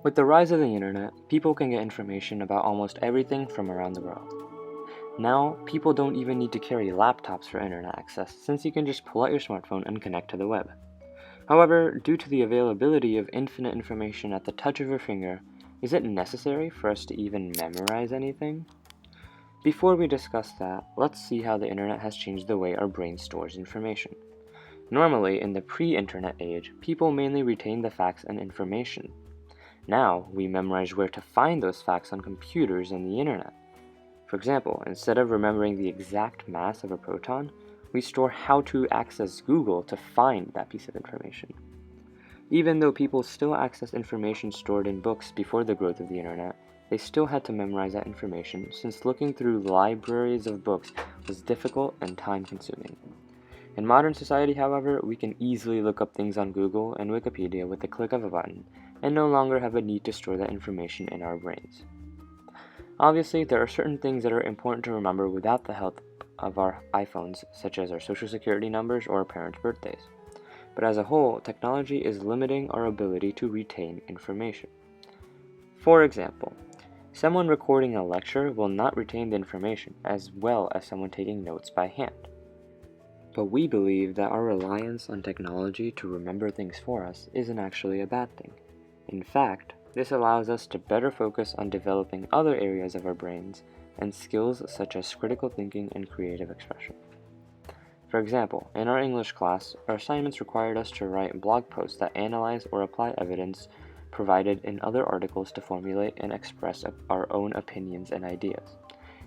With the rise of the internet, people can get information about almost everything from around the world. Now, people don't even need to carry laptops for internet access, since you can just pull out your smartphone and connect to the web. However, due to the availability of infinite information at the touch of your finger, is it necessary for us to even memorize anything? Before we discuss that, let's see how the internet has changed the way our brain stores information. Normally, in the pre-internet age, people mainly retained the facts and information. Now, we memorize where to find those facts on computers and the internet. For example, instead of remembering the exact mass of a proton, we store how to access Google to find that piece of information. Even though people still accessed information stored in books before the growth of the internet, they still had to memorize that information since looking through libraries of books was difficult and time-consuming. In modern society, however, we can easily look up things on Google and Wikipedia with the click of a button, and no longer have a need to store that information in our brains. Obviously, there are certain things that are important to remember without the help of our iPhones, such as our social security numbers or our parents' birthdays. But as a whole, technology is limiting our ability to retain information. For example, someone recording a lecture will not retain the information as well as someone taking notes by hand. But we believe that our reliance on technology to remember things for us isn't actually a bad thing. In fact, this allows us to better focus on developing other areas of our brains and skills such as critical thinking and creative expression. For example, in our English class, our assignments required us to write blog posts that analyze or apply evidence provided in other articles to formulate and express our own opinions and ideas.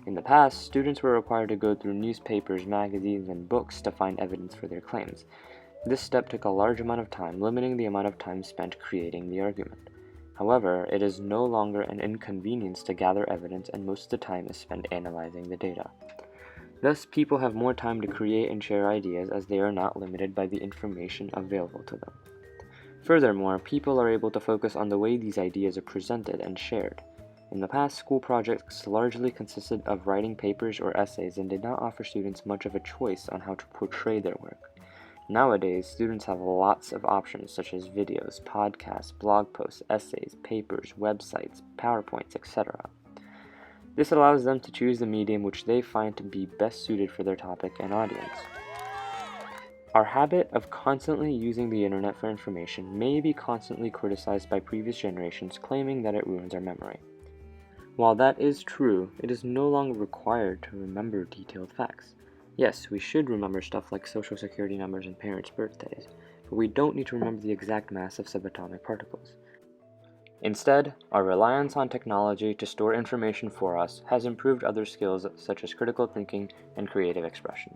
In the past, students were required to go through newspapers, magazines, and books to find evidence for their claims. This step took a large amount of time, limiting the amount of time spent creating the argument. However, it is no longer an inconvenience to gather evidence, and most of the time is spent analyzing the data. Thus, people have more time to create and share ideas as they are not limited by the information available to them. Furthermore, people are able to focus on the way these ideas are presented and shared. In the past, school projects largely consisted of writing papers or essays and did not offer students much of a choice on how to portray their work. Nowadays, students have lots of options such as videos, podcasts, blog posts, essays, papers, websites, PowerPoints, etc. This allows them to choose the medium which they find to be best suited for their topic and audience. Our habit of constantly using the internet for information may be constantly criticized by previous generations, claiming that it ruins our memory. While that is true, it is no longer required to remember detailed facts. Yes, we should remember stuff like social security numbers and parents' birthdays, but we don't need to remember the exact mass of subatomic particles. Instead, our reliance on technology to store information for us has improved other skills such as critical thinking and creative expression.